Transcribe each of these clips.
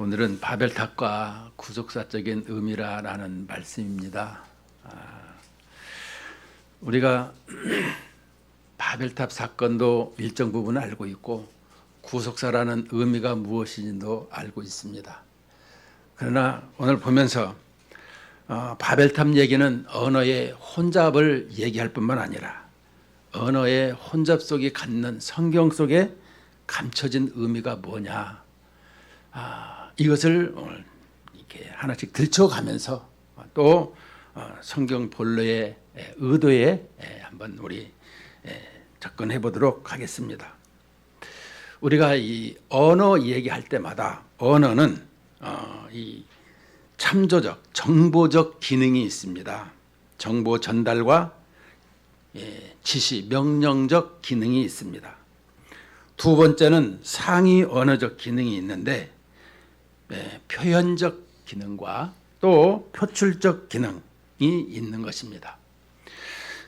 오늘은 바벨탑과 구속사적인 의미라는 말씀입니다. 우리가 바벨탑 사건도 일정 부분 알고 있고 구속사라는 의미가 무엇인지도 알고 있습니다. 그러나 오늘 보면서 바벨탑 얘기는 언어의 혼잡을 얘기할 뿐만 아니라 언어의 혼잡 속에 갖는 성경 속에 감춰진 의미가 뭐냐, 이것을 오늘 이렇게 하나씩 들춰가면서 또 성경 본래의 의도에 한번 우리 접근해 보도록 하겠습니다. 우리가 이 언어 얘기할 때마다 언어는 이 참조적, 정보적 기능이 있습니다. 정보 전달과 지시, 명령적 기능이 있습니다. 두 번째는 상위 언어적 기능이 있는데 표현적 기능과 또 표출적 기능이 있는 것입니다.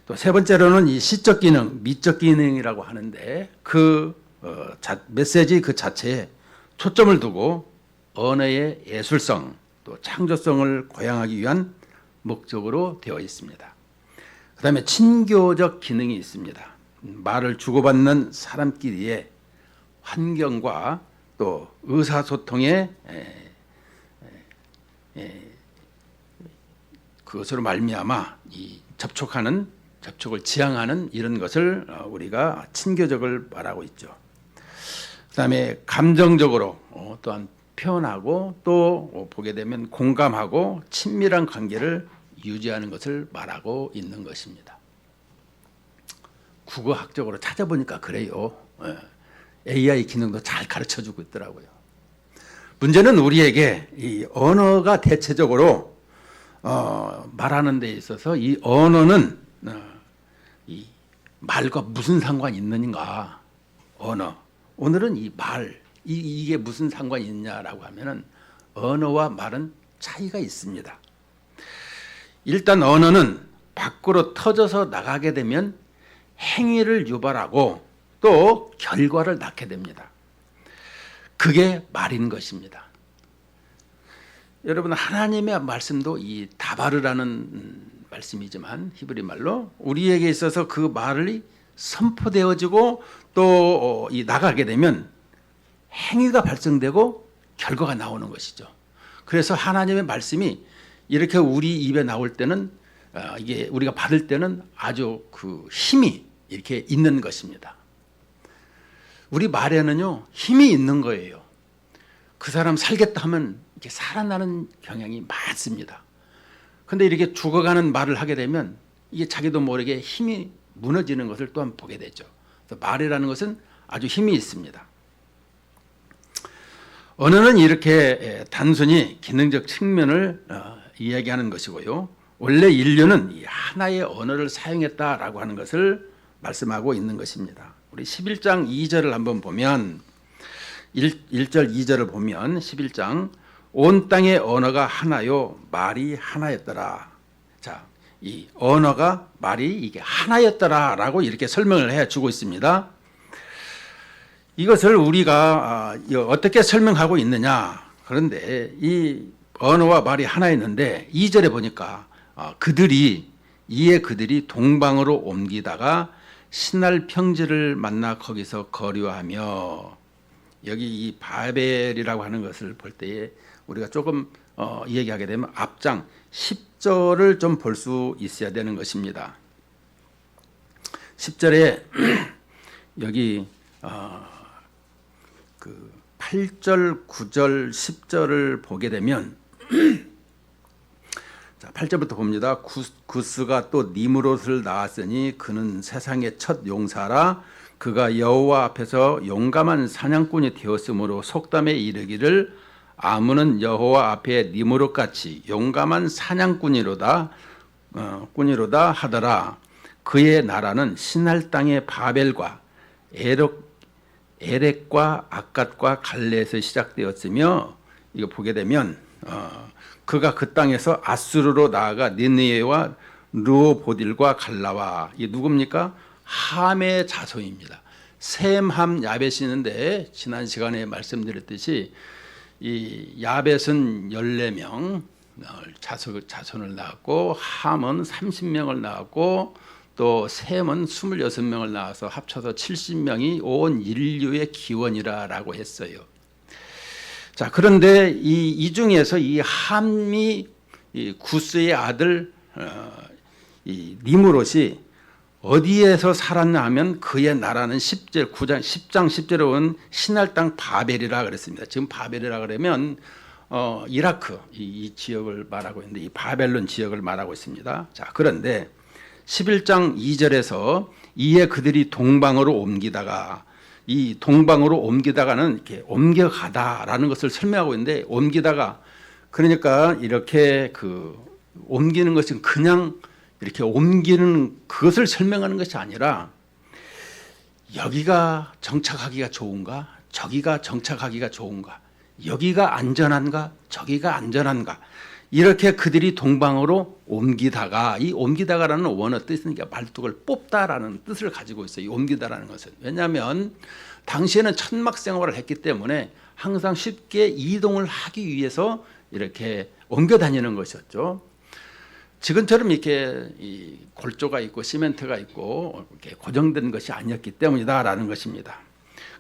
또 세 번째로는 이 시적 기능, 미적 기능이라고 하는데 그 메시지 그 자체에 초점을 두고 언어의 예술성 또 창조성을 고양하기 위한 목적으로 되어 있습니다. 그 다음에 친교적 기능이 있습니다. 말을 주고받는 사람끼리의 환경과 또 의사소통의 그것으로 말미암아 이 접촉을 지향하는 이런 것을 우리가 친교적을 말하고 있죠. 그다음에 감정적으로 또한 표현하고 또 보게 되면 공감하고 친밀한 관계를 유지하는 것을 말하고 있는 것입니다. 국어학적으로 찾아보니까 그래요. AI 기능도 잘 가르쳐주고 있더라고요. 문제는 우리에게 이 언어가 대체적으로 말하는 데 있어서 이 언어는 이 말과 무슨 상관이 있느냐. 오늘은 이 말, 이게 무슨 상관이 있냐라고 하면은 언어와 말은 차이가 있습니다. 일단 언어는 밖으로 터져서 나가게 되면 행위를 유발하고 또 결과를 낳게 됩니다. 그게 말인 것입니다. 여러분, 하나님의 말씀도 이 다바르라는 말씀이지만 히브리 말로 우리에게 있어서 그 말이 선포되어지고 또 나가게 되면 행위가 발생되고 결과가 나오는 것이죠. 그래서 하나님의 말씀이 이렇게 우리 입에 나올 때는 이게 우리가 받을 때는 아주 그 힘이 이렇게 있는 것입니다. 우리 말에는요 힘이 있는 거예요. 그 사람 살겠다 하면 이렇게 살아나는 경향이 많습니다. 그런데 이렇게 죽어가는 말을 하게 되면 이게 자기도 모르게 힘이 무너지는 것을 또한 보게 되죠. 그래서 말이라는 것은 아주 힘이 있습니다. 언어는 이렇게 단순히 기능적 측면을 이야기하는 것이고요. 원래 인류는 이 하나의 언어를 사용했다라고 하는 것을 말씀하고 있는 것입니다. 우리 11장 2절을 한번 보면 1절 2절을 보면 11장 온 땅의 언어가 하나요 말이 하나였더라. 자, 이 언어가 말이 이게 하나였더라라고 이렇게 설명을 해 주고 있습니다. 이것을 우리가 어떻게 설명하고 있느냐. 그런데 이 언어와 말이 하나였는데 2절에 보니까 그들이 동방으로 옮기다가 신할 평지를 만나 거기서 거류하며, 여기 이 바벨이라고 하는 것을 볼 때에 우리가 조금 얘기하게 되면 앞장 10절을 좀 볼 수 있어야 되는 것입니다. 10절에 여기 그 8절, 9절, 10절을 보게 되면 자, 8절부터 봅니다. 구스가 또 니므롯을 낳았으니 그는 세상의 첫 용사라. 그가 여호와 앞에서 용감한 사냥꾼이 되었으므로 속담에 이르기를 아문은 여호와 앞에 니므롯같이 용감한 사냥꾼이로다 하더라. 그의 나라는 신할 땅의 바벨과 에렉과 아갓과 갈레에서 시작되었으며, 이거 보게 되면 그가 그 땅에서 아수르로 나아가 니느웨와 르호보딜과 갈라와, 이 누굽니까? 함의 자손입니다. 셈, 함, 야벳이 있는데 지난 시간에 말씀드렸듯이 이 야벳은 14명 자손을 낳았고, 함은 30명을 낳았고, 또 셈은 26명을 낳아서 합쳐서 70명이 온 인류의 기원이라고 했어요. 자, 그런데 이 중에서 이 함이 이 구스의 아들 이 니므롯이 어디에서 살았나 하면 그의 나라는 10장 10절에 온 신할 땅 바벨이라 그랬습니다. 지금 바벨이라 그러면 이라크 이 지역을 말하고 있는데, 이 바벨론 지역을 말하고 있습니다. 자, 그런데 11장 2절에서 이에 그들이 동방으로 옮기다가, 이 동방으로 옮기다가는 이렇게 옮겨가다라는 것을 설명하고 있는데, 옮기다가 그러니까 이렇게 그 옮기는 것은 그냥 이렇게 옮기는 그것을 설명하는 것이 아니라, 여기가 정착하기가 좋은가, 저기가 정착하기가 좋은가, 여기가 안전한가, 저기가 안전한가, 이렇게 그들이 동방으로 옮기다가, 이 옮기다가라는 원어 뜻은 말뚝을 뽑다라는 뜻을 가지고 있어요. 이 옮기다라는 것은. 왜냐하면 당시에는 천막 생활을 했기 때문에 항상 쉽게 이동을 하기 위해서 이렇게 옮겨 다니는 것이었죠. 지금처럼 이렇게 이 골조가 있고 시멘트가 있고 이렇게 고정된 것이 아니었기 때문이다라는 것입니다.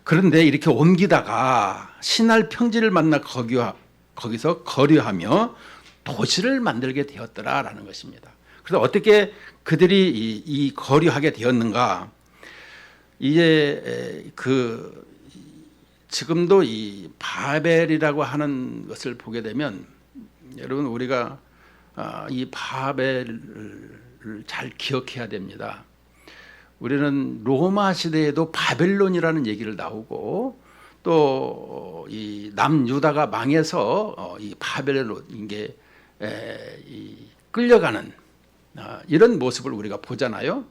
그런데 이렇게 옮기다가 신할 평지를 만나 거기서 거류하며 도시를 만들게 되었더라라는 것입니다. 그래서 어떻게 그들이 이 거류하게 되었는가? 이제 그 지금도 이 바벨이라고 하는 것을 보게 되면, 여러분 우리가 이 바벨을 잘 기억해야 됩니다. 우리는 로마 시대에도 바벨론이라는 얘기를 나오고, 또 이 남유다가 망해서 이 바벨론 이게 끌려가는 이런 모습을 우리가 보잖아요.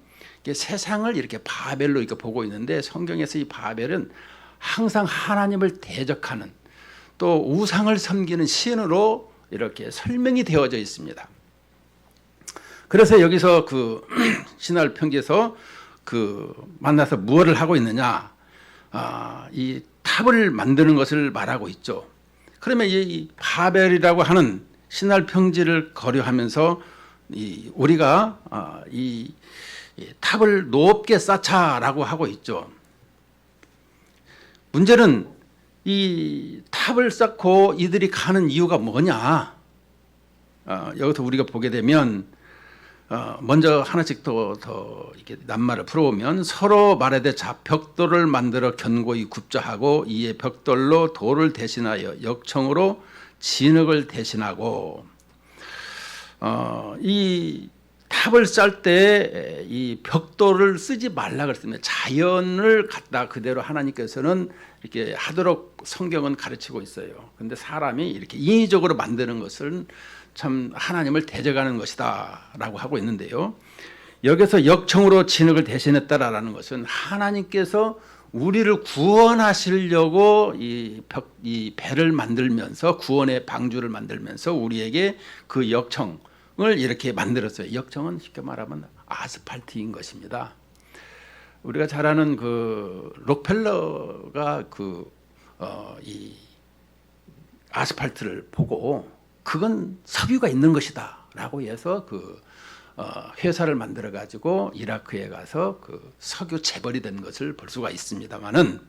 세상을 이렇게 바벨로 이렇게 보고 있는데, 성경에서 이 바벨은 항상 하나님을 대적하는, 또 우상을 섬기는 신으로 이렇게 설명이 되어져 있습니다. 그래서 여기서 그 신할 평지에서 그 만나서 무엇을 하고 있느냐, 이 탑을 만드는 것을 말하고 있죠. 그러면 이 바벨이라고 하는 신할 평지를 거류하면서 우리가 이 탑을 높게 쌓자라고 하고 있죠. 문제는 이 탑을 쌓고 이들이 가는 이유가 뭐냐? 여기서 우리가 보게 되면 먼저 하나씩 더 이렇게 낱말을 풀어보면, 서로 말하되 벽돌을 만들어 견고히 굽자 하고, 이에 벽돌로 돌을 대신하여 역청으로 진흙을 대신하고, 이 탑을 쌓을 때 이 벽돌을 쓰지 말라 그랬습니다. 자연을 갖다 그대로 하나님께서는 이렇게 하도록 성경은 가르치고 있어요. 그런데 사람이 이렇게 인위적으로 만드는 것은 참 하나님을 대적하는 것이다라고 하고 있는데요. 여기서 역청으로 진흙을 대신했다라는 것은 하나님께서 우리를 구원하시려고 이 배를 만들면서, 구원의 방주를 만들면서 우리에게 그 역청을 이렇게 만들었어요. 역청은 쉽게 말하면 아스팔트인 것입니다. 우리가 잘 아는 그 록펠러가 이 아스팔트를 보고 그건 석유가 있는 것이다라고 해서 회사를 만들어 가지고 이라크에 가서 그 석유 재벌이 된 것을 볼 수가 있습니다만은,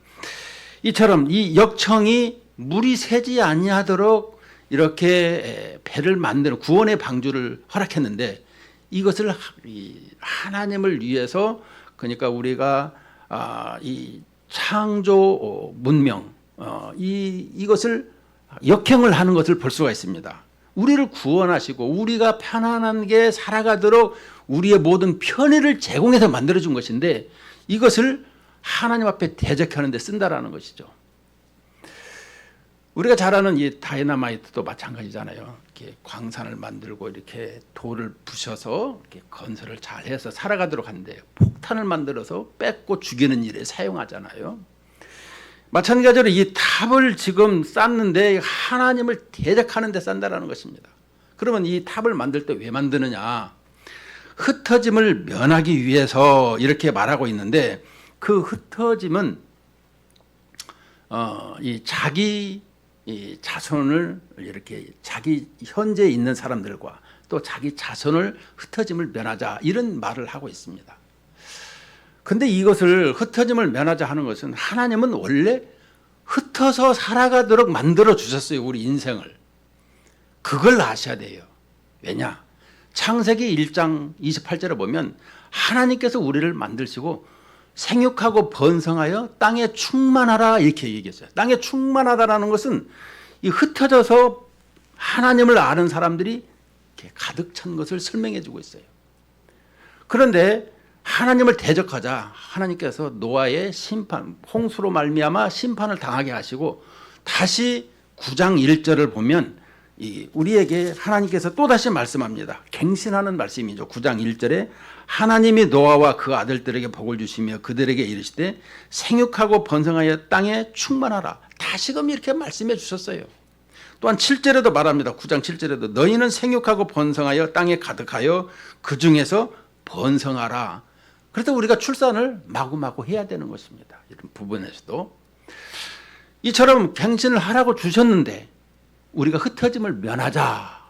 이처럼 이 역청이 물이 새지 아니하도록 이렇게 배를 만드는 구원의 방주를 허락했는데, 이것을 하나님을 위해서, 그러니까 우리가 이 창조 문명 이것을 역행을 하는 것을 볼 수가 있습니다. 우리를 구원하시고 우리가 편안하게 살아가도록 우리의 모든 편의를 제공해서 만들어준 것인데, 이것을 하나님 앞에 대적하는 데 쓴다라는 것이죠. 우리가 잘 아는 이 다이너마이트도 마찬가지잖아요. 이렇게 광산을 만들고 이렇게 돌을 부셔서 이렇게 건설을 잘 해서 살아가도록 하는데, 폭탄을 만들어서 뺏고 죽이는 일에 사용하잖아요. 마찬가지로 이 탑을 지금 쌓는데 하나님을 대적하는 데 싼다라는 것입니다. 그러면 이 탑을 만들 때 왜 만드느냐? 흩어짐을 면하기 위해서 이렇게 말하고 있는데, 그 흩어짐은 이 자기 이 자손을 이렇게 자기 현재 있는 사람들과 또 자기 자손을 흩어짐을 면하자 이런 말을 하고 있습니다. 근데 이것을 흩어짐을 면하자 하는 것은 하나님은 원래 흩어서 살아가도록 만들어 주셨어요. 우리 인생을. 그걸 아셔야 돼요. 왜냐? 창세기 1장 28절에 보면 하나님께서 우리를 만드시고 생육하고 번성하여 땅에 충만하라 이렇게 얘기했어요. 땅에 충만하다라는 것은 이 흩어져서 하나님을 아는 사람들이 이렇게 가득 찬 것을 설명해 주고 있어요. 그런데 하나님을 대적하자 하나님께서 노아의 심판, 홍수로 말미암아 심판을 당하게 하시고 다시 9장 1절을 보면 우리에게 하나님께서 또다시 말씀합니다. 갱신하는 말씀이죠. 9장 1절에 하나님이 노아와 그 아들들에게 복을 주시며 그들에게 이르시되 생육하고 번성하여 땅에 충만하라. 다시금 이렇게 말씀해 주셨어요. 또한 7절에도 말합니다. 9장 7절에도 너희는 생육하고 번성하여 땅에 가득하여 그 중에서 번성하라. 그래서 우리가 출산을 마구마구 해야 되는 것입니다. 이런 부분에서도 이처럼 갱신을 하라고 주셨는데 우리가 흩어짐을 면하자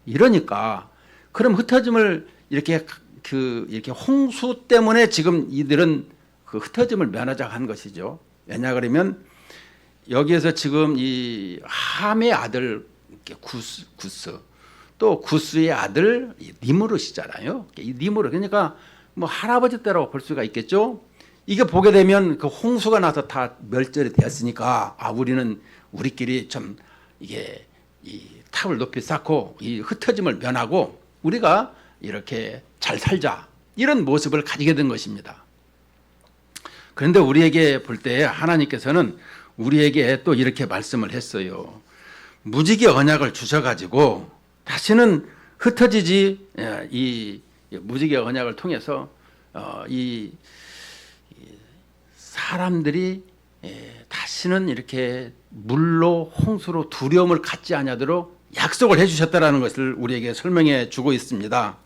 이러니까 그럼 흩어짐을 이렇게 홍수 때문에 지금 이들은 그 흩어짐을 면하자 한 것이죠. 왜냐 그러면 여기에서 지금 이 함의 아들 구스 또 구스의 아들 니무롯이잖아요. 이 니무롯 그러니까 뭐 할아버지 때라고 볼 수가 있겠죠. 이게 보게 되면 그 홍수가 나서 다 멸절이 되었으니까 우리는 우리끼리 좀 이게 이 탑을 높이 쌓고 이 흩어짐을 면하고 우리가 이렇게 잘 살자 이런 모습을 가지게 된 것입니다. 그런데 우리에게 볼 때 하나님께서는 우리에게 또 이렇게 말씀을 했어요. 무지개 언약을 주셔가지고 다시는 흩어지지 이 무지개 언약을 통해서 이 사람들이 다시는 이렇게 물로 홍수로 두려움을 갖지 아니하도록 약속을 해주셨다라는 것을 우리에게 설명해 주고 있습니다.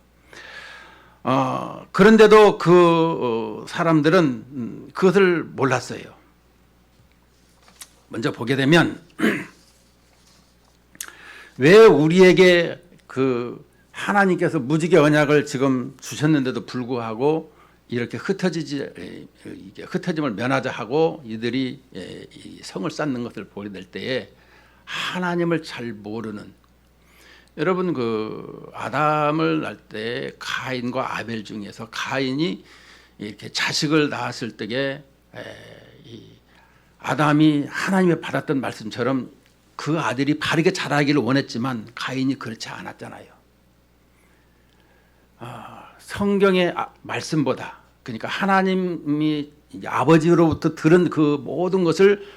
그런데도 그 사람들은 그것을 몰랐어요. 먼저 보게 되면 왜 우리에게 그 하나님께서 무지개 언약을 지금 주셨는데도 불구하고 이렇게 흩어짐을 면하자 하고 이들이 이 성을 쌓는 것을 보게 될 때에 하나님을 잘 모르는 여러분 그 아담을 낳을 때 가인과 아벨 중에서 가인이 이렇게 자식을 낳았을 때에 아담이 하나님의 받았던 말씀처럼 그 아들이 바르게 자라기를 원했지만 가인이 그렇지 않았잖아요. 성경의 말씀보다 그러니까 하나님이 아버지로부터 들은 그 모든 것을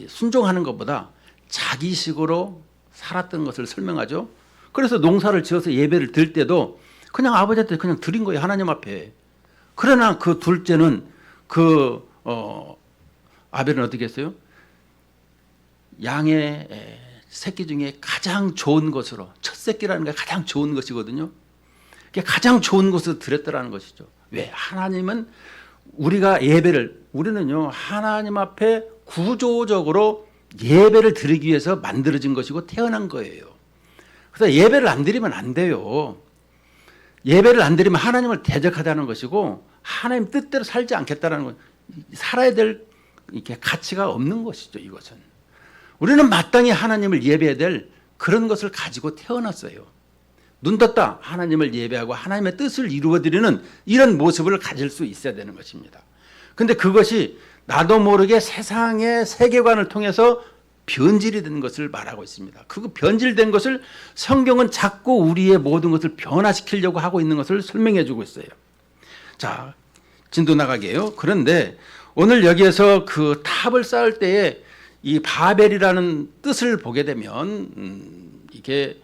순종하는 것보다 자기식으로 살았던 것을 설명하죠. 그래서 농사를 지어서 예배를 드릴 때도 그냥 아버지한테 그냥 드린 거예요. 하나님 앞에. 그러나 그 둘째는 아벨은 어떻게 했어요? 양의 새끼 중에 가장 좋은 것으로 첫 새끼라는 게 가장 좋은 것이거든요. 가장 좋은 것을 드렸다라는 것이죠. 왜? 하나님은 우리는요 하나님 앞에 구조적으로 예배를 드리기 위해서 만들어진 것이고 태어난 거예요. 그래서 예배를 안 드리면 안 돼요. 예배를 안 드리면 하나님을 대적하다는 것이고 하나님 뜻대로 살지 않겠다는 것, 살아야 될 이렇게 가치가 없는 것이죠. 이것은 우리는 마땅히 하나님을 예배해야 될 그런 것을 가지고 태어났어요. 눈 떴다 하나님을 예배하고 하나님의 뜻을 이루어드리는 이런 모습을 가질 수 있어야 되는 것입니다. 그런데 그것이 나도 모르게 세상의 세계관을 통해서 변질이 된 것을 말하고 있습니다. 그 변질된 것을 성경은 자꾸 우리의 모든 것을 변화시키려고 하고 있는 것을 설명해 주고 있어요. 자, 진도 나가게요. 그런데 오늘 여기에서 그 탑을 쌓을 때에 이 바벨이라는 뜻을 보게 되면 이게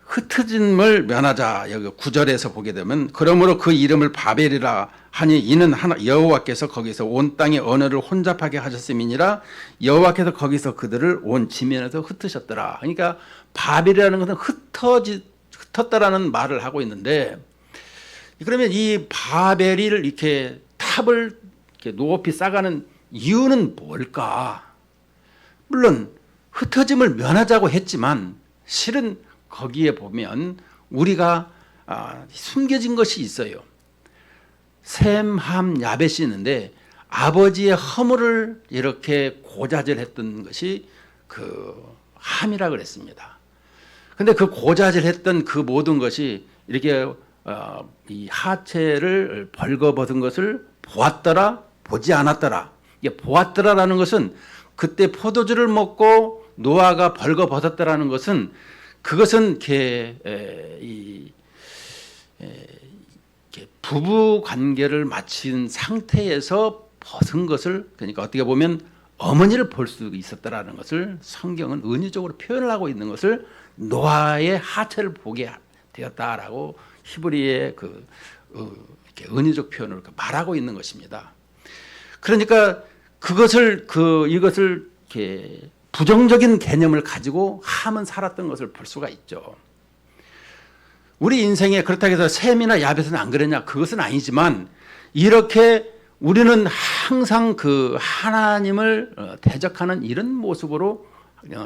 흩어짐을 면하자 여기 9절에서 보게 되면 그러므로 그 이름을 바벨이라 하니 이는 여호와께서 거기서 온 땅의 언어를 혼잡하게 하셨음이니라. 여호와께서 거기서 그들을 온 지면에서 흩으셨더라. 그러니까 바벨이라는 것은 흩었다라는 말을 하고 있는데 그러면 이 바벨을 이렇게 탑을 이렇게 높이 쌓아가는 이유는 뭘까? 물론 흩어짐을 면하자고 했지만 실은 거기에 보면 우리가 숨겨진 것이 있어요. 셈, 함, 야벳이 있는데 아버지의 허물을 이렇게 고자질했던 것이 그 함이라 그랬습니다. 근데 그 고자질했던 그 모든 것이 이렇게 이 하체를 벌거벗은 것을 보았더라, 보지 않았더라. 이게 보았더라라는 것은 그때 포도주를 먹고 노아가 벌거벗었더라는 것은 그것은 이렇게 부부 관계를 마친 상태에서 벗은 것을, 그러니까 어떻게 보면 어머니를 볼 수 있었다라는 것을 성경은 은유적으로 표현을 하고 있는 것을 노아의 하체를 보게 되었다라고 히브리의 이렇게 은유적 표현으로 말하고 있는 것입니다. 그러니까 이것을 이렇게 부정적인 개념을 가지고 함은 살았던 것을 볼 수가 있죠. 우리 인생에 그렇다고 해서 셈이나 야벳은 안 그러냐? 그것은 아니지만 이렇게 우리는 항상 그 하나님을 대적하는 이런 모습으로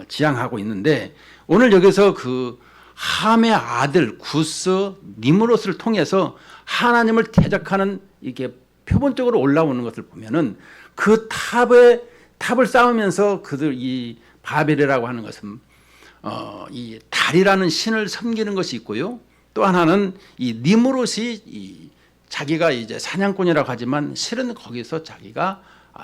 지향하고 있는데, 오늘 여기서 그 함의 아들 구스 니므롯을 통해서 하나님을 대적하는 이게 표본적으로 올라오는 것을 보면은 그 탑을 쌓으면서 이 바벨이라고 하는 것은 이 달이라는 신을 섬기는 것이 있고요. 또 하나는 이 니므롯이 자기가 이제 사냥꾼이라고 하지만 실은 거기서 자기가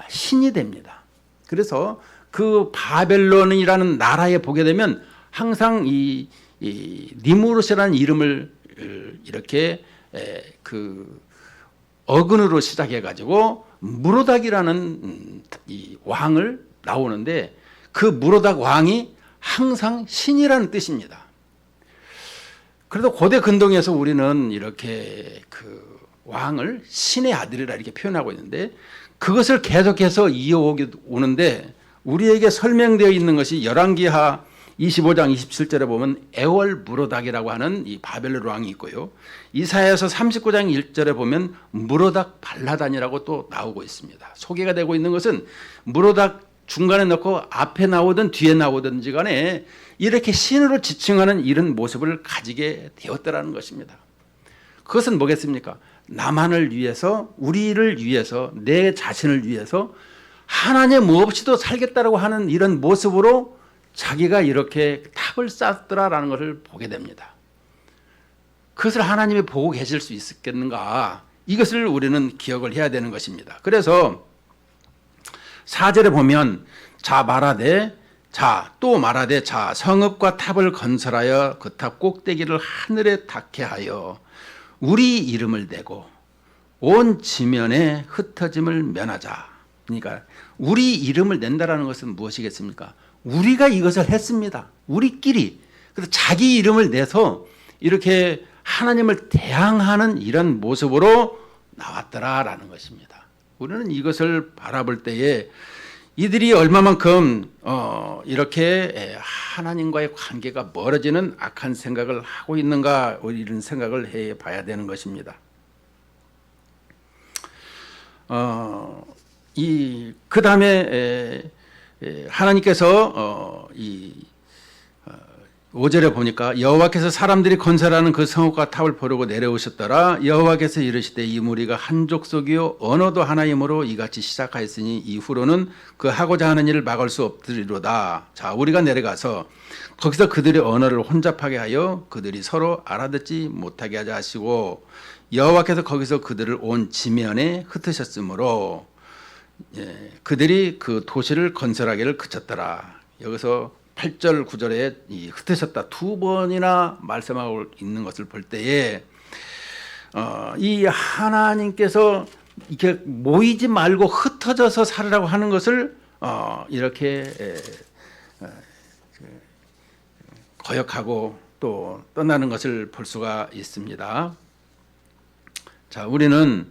신이 됩니다. 그래서 그 바벨론이라는 나라에 보게 되면 항상 이 니므롯이라는 이름을 이렇게 그 어근으로 시작해 가지고 무로닥이라는 이 왕을 나오는데, 그 무로닥 왕이 항상 신이라는 뜻입니다. 그래도 고대 근동에서 우리는 이렇게 그 왕을 신의 아들이라 이렇게 표현하고 있는데, 그것을 계속해서 이어오는데 우리에게 설명되어 있는 것이 열왕기하 25장 27절에 보면 에월 무로닥이라고 하는 이 바벨론 왕이 있고요. 이사야서 39장 1절에 보면 무로닥 발라단이라고 또 나오고 있습니다. 소개가 되고 있는 것은 무로닥 중간에 넣고 앞에 나오든 뒤에 나오든지 간에 이렇게 신으로 지칭하는 이런 모습을 가지게 되었다라는 것입니다. 그것은 뭐겠습니까? 나만을 위해서, 우리를 위해서, 내 자신을 위해서 하나님 없이도 살겠다라고 하는 이런 모습으로 자기가 이렇게 탑을 쌓았더라라는 것을 보게 됩니다. 그것을 하나님이 보고 계실 수 있겠는가? 이것을 우리는 기억을 해야 되는 것입니다. 그래서 4절에 보면 또 말하되 성읍과 탑을 건설하여 그 탑 꼭대기를 하늘에 닿게 하여 우리 이름을 대고 온 지면에 흩어짐을 면하자. 그러니까 우리 이름을 낸다라는 것은 무엇이겠습니까? 우리가 이것을 했습니다. 우리끼리. 그래서 자기 이름을 내서 이렇게 하나님을 대항하는 이런 모습으로 나왔더라라는 것입니다. 우리는 이것을 바라볼 때에 이들이 얼마만큼 이렇게 하나님과의 관계가 멀어지는 악한 생각을 하고 있는가, 이런 생각을 해봐야 되는 것입니다. 그 다음에 하나님께서 5절에 보니까 여호와께서 사람들이 건설하는 그 성읍과 탑을 보려고 내려오셨더라. 여호와께서 이르시되 이 무리가 한 족속이요 언어도 하나이므로 이같이 시작하였으니 이후로는 그 하고자 하는 일을 막을 수 없으리로다. 자, 우리가 내려가서 거기서 그들의 언어를 혼잡하게 하여 그들이 서로 알아듣지 못하게 하자 하시고, 여호와께서 거기서 그들을 온 지면에 흩으셨으므로 그들이 그 도시를 건설하기를 그쳤더라. 여기서 8절 9절에 이 흩으셨다 두 번이나 말씀하고 있는 것을 볼 때에 이 하나님께서 이렇게 모이지 말고 흩어져서 살으라고 하는 것을 이렇게 거역하고 또 떠나는 것을 볼 수가 있습니다. 자, 우리는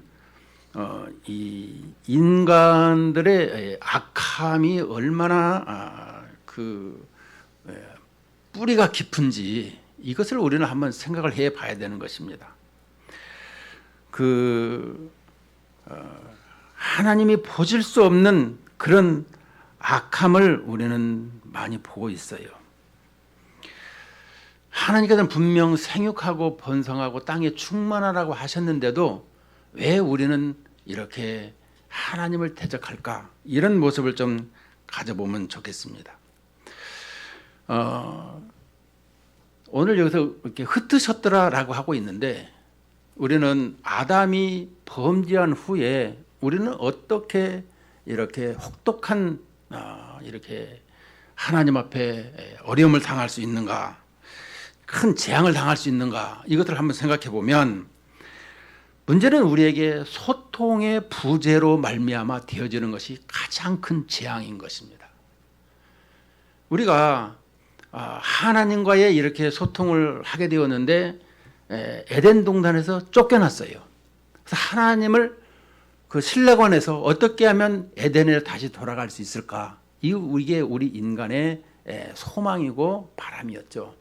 이 인간들의 악함이 얼마나 뿌리가 깊은지 이것을 우리는 한번 생각을 하나님이 보실 수 없는 그런 악함을 우리는 많이 보고 있어요. 하나님께서는 분명 생육하고 번성하고 땅에 충만하라고 하셨는데도 왜 우리는 이렇게 하나님을 대적할까? 이런 모습을 좀 가져보면 좋겠습니다. 오늘 여기서 이렇게 흩으셨더라라고 하고 있는데 우리는 아담이 범죄한 후에 우리는 어떻게 이렇게 혹독한 이렇게 하나님 앞에 어려움을 당할 수 있는가, 큰 재앙을 당할 수 있는가, 이것들을 한번 생각해 보면 문제는 우리에게 소통의 부재로 말미암아 되어지는 것이 가장 큰 재앙인 것입니다. 우리가 하나님과의 이렇게 소통을 하게 되었는데 에덴 동산에서 쫓겨났어요. 그래서 하나님을 그 신뢰관에서 어떻게 하면 에덴에 다시 돌아갈 수 있을까? 이게 우리 인간의 소망이고 바람이었죠.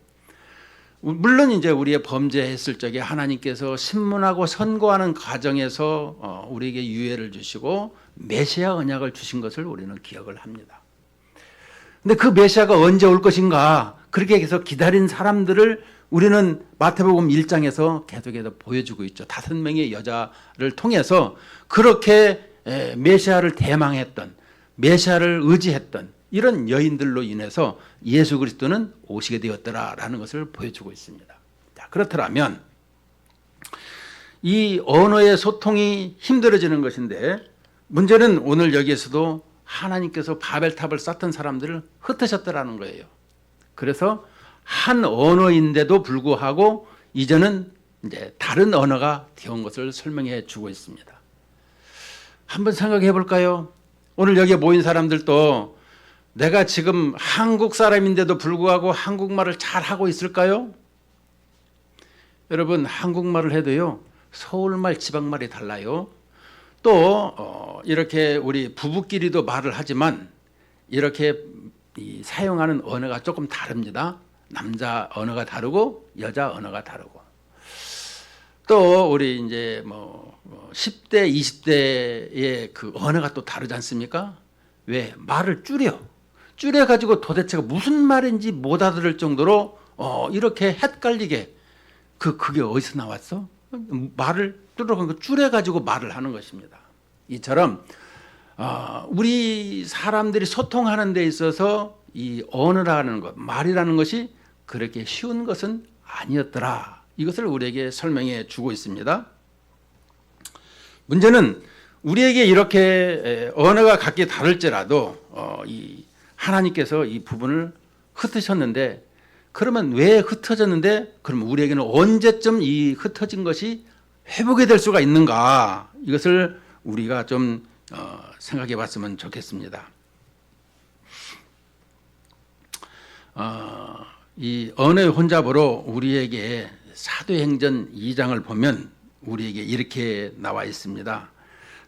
물론 이제 우리의 범죄했을 적에 하나님께서 신문하고 선고하는 과정에서 우리에게 유예를 주시고 메시아 언약을 주신 것을 우리는 기억을 합니다. 근데 그 메시아가 언제 올 것인가 그렇게 해서 기다린 사람들을 우리는 마태복음 1장에서 계속해서 보여주고 있죠. 5명의 여자를 통해서 그렇게 메시아를 대망했던, 메시아를 의지했던 이런 여인들로 인해서 예수 그리스도는 오시게 되었더라라는 것을 보여주고 있습니다. 자, 그렇더라면 이 언어의 소통이 힘들어지는 것인데 문제는 오늘 여기에서도 하나님께서 바벨탑을 쌓던 사람들을 흩으셨더라는 거예요. 그래서 한 언어인데도 불구하고 이제는 이제 다른 언어가 되어온 것을 설명해 주고 있습니다. 한번 생각해 볼까요? 오늘 여기에 모인 사람들도 내가 지금 한국 사람인데도 불구하고 한국말을 잘 하고 있을까요? 여러분, 한국말을 해도요, 서울말, 지방말이 달라요. 또 이렇게 우리 부부끼리도 말을 하지만 이렇게 사용하는 언어가 조금 다릅니다. 남자 언어가 다르고 여자 언어가 다르고. 또 우리 이제 10대, 20대의 그 언어가 또 다르지 않습니까? 왜? 말을 줄여가지고 도대체가 무슨 말인지 못 알아들을 정도로 이렇게 헷갈리게 그게 어디서 나왔어? 말을 줄여가지고 말을 하는 것입니다. 이처럼 우리 사람들이 소통하는 데 있어서 이 언어라는 것, 말이라는 것이 그렇게 쉬운 것은 아니었더라. 이것을 우리에게 설명해 주고 있습니다. 문제는 우리에게 이렇게 언어가 각기 다를지라도 이 하나님께서 이 부분을 흩으셨는데 그러면 왜 흩어졌는데 그러면 우리에게는 언제쯤 이 흩어진 것이 회복이 될 수가 있는가? 이것을 우리가 좀 생각해 봤으면 좋겠습니다. 이 언어의 혼잡으로 우리에게 사도행전 2장을 보면 우리에게 이렇게 나와 있습니다.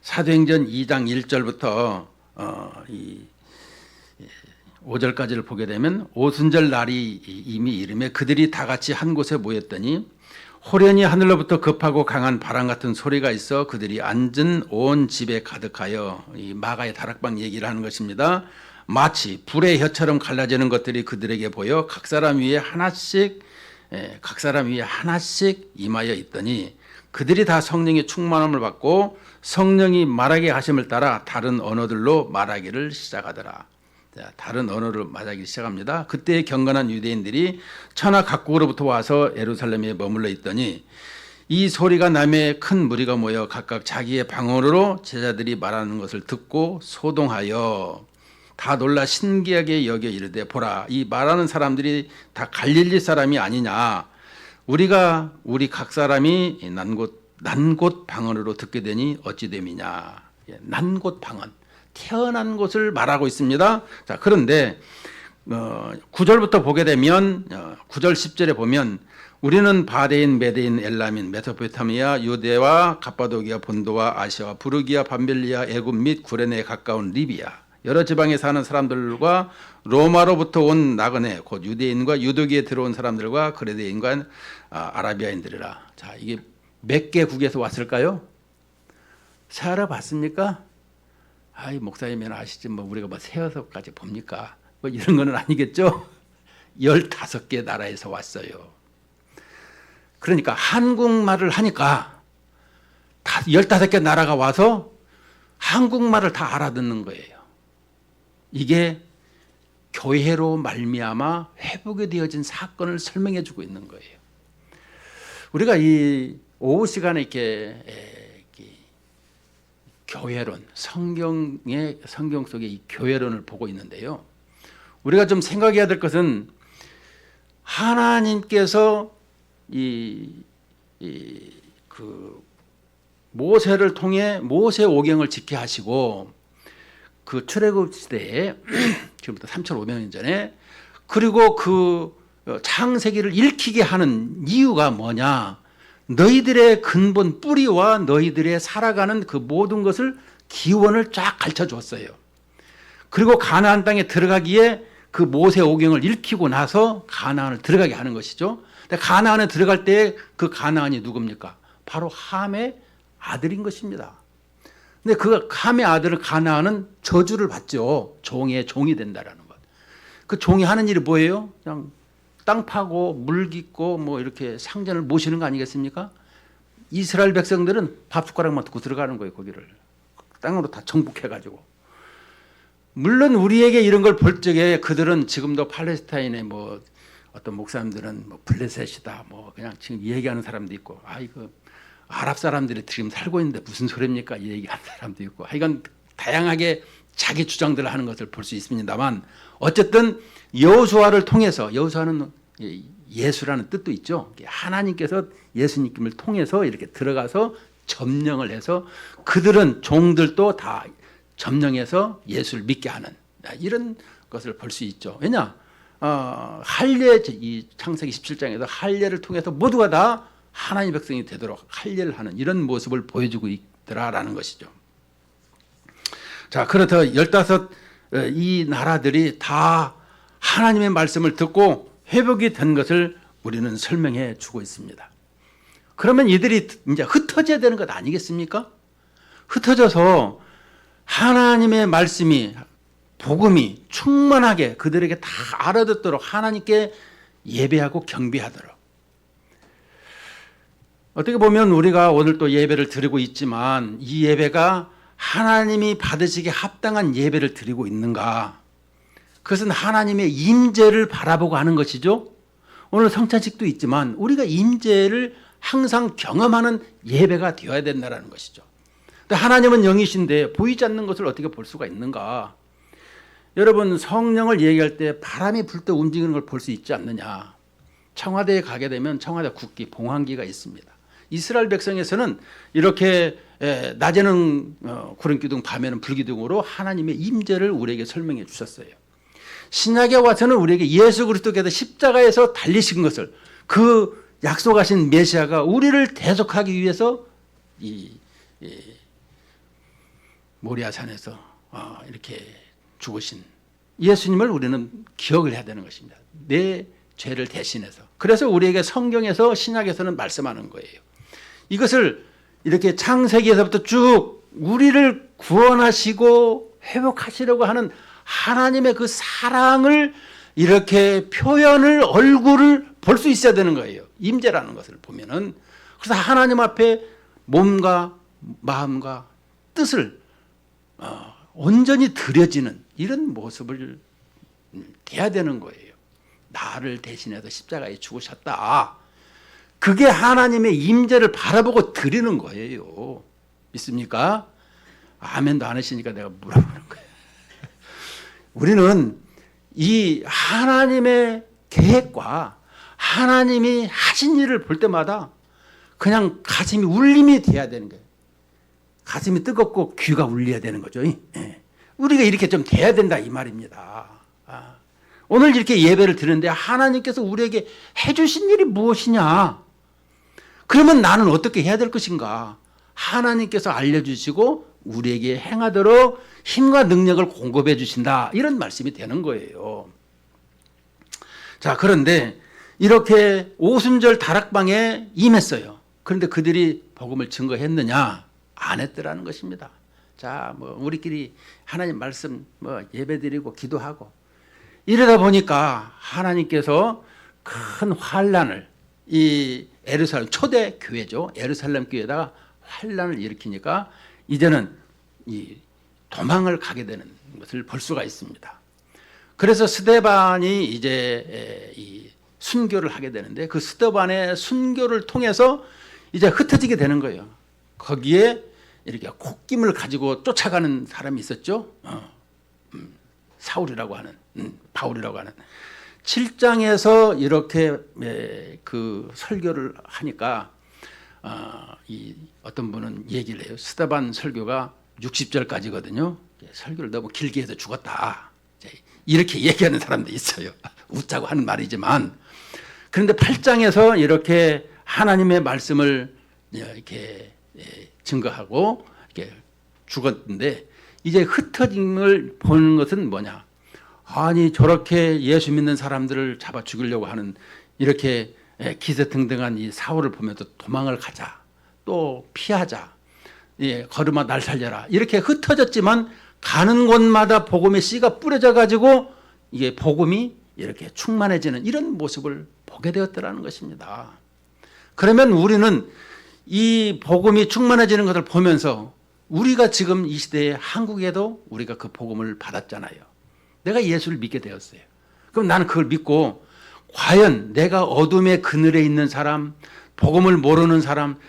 사도행전 2장 1절부터 5절까지를 보게 되면 오순절 날이 이미 이르매 그들이 다 같이 한 곳에 모였더니 호련히 하늘로부터 급하고 강한 바람 같은 소리가 있어 그들이 앉은 온 집에 가득하여 이 마가의 다락방 얘기를 하는 것입니다. 마치 불의 혀처럼 갈라지는 것들이 그들에게 보여 각 사람 위에 하나씩 임하여 있더니 그들이 다 성령의 충만함을 받고 성령이 말하게 하심을 따라 다른 언어들로 말하기를 시작하더라. 다른 언어를 말하기 시작합니다. 그때 경건한 유대인들이 천하 각국으로부터 와서 예루살렘에 머물러 있더니 이 소리가 남에 큰 무리가 모여 각각 자기의 방언으로 제자들이 말하는 것을 듣고 소동하여 다 놀라 신기하게 여겨 이르되 보라 이 말하는 사람들이 다 갈릴리 사람이 아니냐 우리 각 사람이 난곳 방언으로 듣게 되니 어찌 됨이냐. 난곳 방언 태어난 곳을 말하고 있습니다. 자, 그런데 9절부터 보게 되면 9절 10절에 보면 우리는 바데인, 메데인, 엘라민, 메소포타미아, 유대와 갑바도기아, 본도와 아시아와 부르기아, 밤벨리아, 애굽 및 구레네에 가까운 리비아 여러 지방에 사는 사람들과 로마로부터 온 나그네 곧 유대인과 유도기에 들어온 사람들과 그레데인과 아라비아인들이라. 자, 이게 몇 개국에서 왔을까요? 세 알아봤습니까? 아이 목사님은 아시지 뭐 우리가 뭐 세어서까지 봅니까? 뭐 이런 거는 아니겠죠? 15개 나라에서 왔어요. 그러니까 한국말을 하니까 15개 나라가 와서 한국말을 다 알아듣는 거예요. 이게 교회로 말미암아 회복이 되어진 사건을 설명해 주고 있는 거예요. 우리가 이 오후 시간에 이렇게 교회론, 성경 속의 이 교회론을 보고 있는데요. 우리가 좀 생각해야 될 것은 하나님께서 그 모세를 통해 모세 오경을 지게 하시고 그 출애굽 시대에 지금부터 3,500년 전에 그리고 그 창세기를 읽히게 하는 이유가 뭐냐? 너희들의 근본 뿌리와 너희들의 살아가는 그 모든 것을 기원을 쫙 가르쳐 줬어요. 그리고 가나안 땅에 들어가기에 그 모세 오경을 읽히고 나서 가나안을 들어가게 하는 것이죠. 근데 가나안에 들어갈 때 그 가나안이 누굽니까? 바로 함의 아들인 것입니다. 근데 그 함의 아들 가나안은 저주를 받죠. 종의 종이 된다라는 것. 그 종이 하는 일이 뭐예요? 그냥 땅 파고 물 깃고 뭐 이렇게 상전을 모시는 거 아니겠습니까? 이스라엘 백성들은 밥 숟가락만 두고 들어가는 거예요. 거기를 땅으로 다 정복해가지고. 물론 우리에게 이런 걸 볼 적에 그들은 지금도 팔레스타인에 뭐 어떤 목사님들은 뭐 블레셋이다 뭐 그냥 지금 얘기하는 사람도 있고 이거 아랍 사람들이 지금 살고 있는데 무슨 소리입니까? 이 얘기하는 사람도 있고 하여간 다양하게 자기 주장들을 하는 것을 볼 수 있습니다만 어쨌든 여호수아를 통해서 여호수아는 예수라는 뜻도 있죠. 하나님께서 예수님을 통해서 이렇게 들어가서 점령을 해서 그들은 종들도 다 점령해서 예수를 믿게 하는 이런 것을 볼 수 있죠. 왜냐? 할례 이 창세기 17장에서 할례를 통해서 모두가 다 하나님의 백성이 되도록 할례를 하는 이런 모습을 보여주고 있더라라는 것이죠. 자, 그렇다 15 이 나라들이 다 하나님의 말씀을 듣고 회복이 된 것을 우리는 설명해 주고 있습니다. 그러면 이들이 이제 흩어져야 되는 것 아니겠습니까? 흩어져서 하나님의 말씀이 복음이 충만하게 그들에게 다 알아듣도록 하나님께 예배하고 경배하도록. 어떻게 보면 우리가 오늘 또 예배를 드리고 있지만 이 예배가 하나님이 받으시기에 합당한 예배를 드리고 있는가? 그것은 하나님의 임재를 바라보고 하는 것이죠. 오늘 성찬식도 있지만 우리가 임재를 항상 경험하는 예배가 되어야 된다는 것이죠. 근데 하나님은 영이신데 보이지 않는 것을 어떻게 볼 수가 있는가? 여러분 성령을 얘기할 때 바람이 불 때 움직이는 걸 볼 수 있지 않느냐? 청와대에 가게 되면 청와대 국기, 봉황기가 있습니다. 이스라엘 백성에서는 이렇게 낮에는 구름기둥, 밤에는 불기둥으로 하나님의 임재를 우리에게 설명해 주셨어요. 신약에 와서는 우리에게 예수 그리스도께서 십자가에서 달리신 것을 그 약속하신 메시아가 우리를 대속하기 위해서 이 모리아산에서 이렇게 죽으신 예수님을 우리는 기억을 해야 되는 것입니다. 내 죄를 대신해서. 그래서 우리에게 성경에서 신약에서는 말씀하는 거예요. 이것을 이렇게 창세기에서부터 쭉 우리를 구원하시고 회복하시려고 하는 하나님의 그 사랑을 이렇게 표현을 얼굴을 볼 수 있어야 되는 거예요. 임재라는 것을 보면은. 그래서 하나님 앞에 몸과 마음과 뜻을 온전히 드려지는 이런 모습을 돼야 되는 거예요. 나를 대신해서 십자가에 죽으셨다. 그게 하나님의 임재를 바라보고 드리는 거예요. 믿습니까? 아멘도 안 하시니까 내가 물어보는 거예요. 우리는 이 하나님의 계획과 하나님이 하신 일을 볼 때마다 그냥 가슴이 울림이 돼야 되는 거예요. 가슴이 뜨겁고 귀가 울려야 되는 거죠. 우리가 이렇게 좀 돼야 된다 이 말입니다. 오늘 이렇게 예배를 드리는데 하나님께서 우리에게 해주신 일이 무엇이냐? 그러면 나는 어떻게 해야 될 것인가? 하나님께서 알려주시고 우리에게 행하도록 힘과 능력을 공급해 주신다. 이런 말씀이 되는 거예요. 자, 그런데 이렇게 오순절 다락방에 임했어요. 그런데 그들이 복음을 증거했느냐? 안 했더라는 것입니다. 자, 뭐 우리끼리 하나님 말씀 뭐 예배드리고 기도하고 이러다 보니까 하나님께서 큰 환란을 이 예루살렘 초대 교회죠. 예루살렘 교회에다가 환란을 일으키니까 이제는 이 도망을 가게 되는 것을 볼 수가 있습니다. 그래서 스데반이 이제 이 순교를 하게 되는데 그 스데반의 순교를 통해서 이제 흩어지게 되는 거예요. 거기에 이렇게 콧김을 가지고 쫓아가는 사람이 있었죠. 사울이라고 하는 바울이라고 하는 7장에서 이렇게 그 설교를 하니까 이 어떤 분은 얘기를 해요. 스데반 설교가 60절까지거든요. 설교를 너무 길게 해서 죽었다. 이렇게 얘기하는 사람도 있어요. 웃자고 하는 말이지만 그런데 8장에서 이렇게 하나님의 말씀을 이렇게 증거하고 이렇게 죽었는데 이제 흩어짐을 보는 것은 뭐냐? 아니 저렇게 예수 믿는 사람들을 잡아 죽이려고 하는 이렇게 기세등등한 이 사울을 보면서 도망을 가자, 또 피하자, 걸음아 날 살려라 이렇게 흩어졌지만 가는 곳마다 복음의 씨가 뿌려져 가지고 이게 복음이 이렇게 충만해지는 이런 모습을 보게 되었더라는 것입니다. 그러면 우리는 이 복음이 충만해지는 것을 보면서 우리가 지금 이 시대에 한국에도 우리가 그 복음을 받았잖아요. 내가 예수를 믿게 되었어요. 그럼 나는 그걸 믿고 과연 내가 어둠의 그늘에 있는 사람, 복음을 모르는 사람,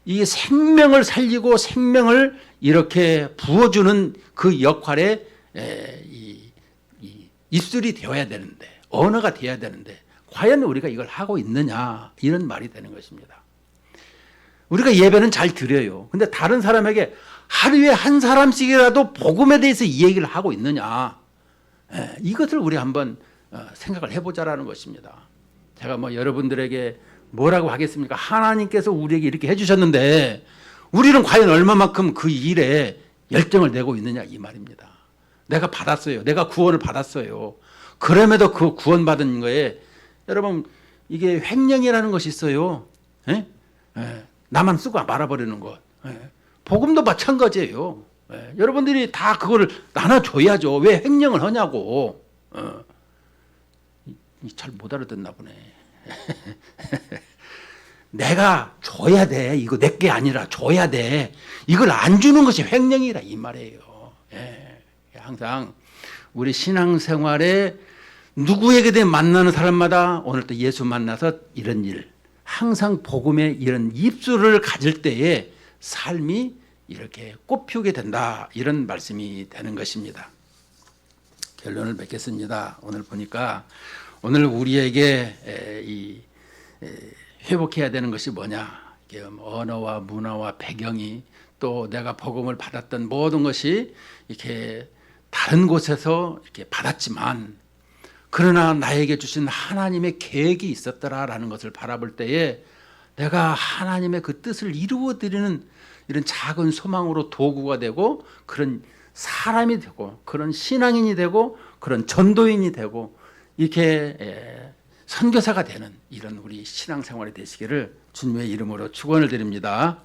이 생명을 살리고 생명을 이렇게 부어주는 그 역할에 입술이 되어야 되는데, 언어가 되어야 되는데 과연 우리가 이걸 하고 있느냐 이런 말이 되는 것입니다. 우리가 예배는 잘 드려요. 근데 다른 사람에게 하루에 한 사람씩이라도 복음에 대해서 이 얘기를 하고 있느냐, 이것을 우리 한번 생각을 해보자라는 것입니다. 제가 뭐 여러분들에게 뭐라고 하겠습니까? 하나님께서 우리에게 이렇게 해주셨는데 우리는 과연 얼마만큼 그 일에 열정을 내고 있느냐 이 말입니다. 내가 받았어요. 내가 구원을 받았어요. 그럼에도 그 구원받은 거에 여러분 이게 횡령이라는 것이 있어요. 나만 쓰고 말아버리는 것. 복음도 마찬가지예요. 여러분들이 다 그거를 나눠줘야죠. 왜 횡령을 하냐고. 잘 못 알아듣나 보네. 내가 줘야 돼. 이거 내게 아니라 줘야 돼. 이걸 안 주는 것이 횡령이라 이 말이에요. 항상 우리 신앙생활에 누구에게든 만나는 사람마다 오늘 또 예수 만나서 이런 일, 항상 복음의 이런 입술을 가질 때에 삶이 이렇게 꽃피우게 된다, 이런 말씀이 되는 것입니다. 결론을 맺겠습니다. 오늘 보니까 오늘 우리에게 회복해야 되는 것이 뭐냐, 언어와 문화와 배경이 또 내가 복음을 받았던 모든 것이 이렇게 다른 곳에서 이렇게 받았지만 그러나 나에게 주신 하나님의 계획이 있었더라라는 것을 바라볼 때에 내가 하나님의 그 뜻을 이루어 드리는 이런 작은 소망으로 도구가 되고 그런 사람이 되고 그런 신앙인이 되고 그런 전도인이 되고 이렇게 선교사가 되는 이런 우리 신앙생활이 되시기를 주님의 이름으로 축원을 드립니다.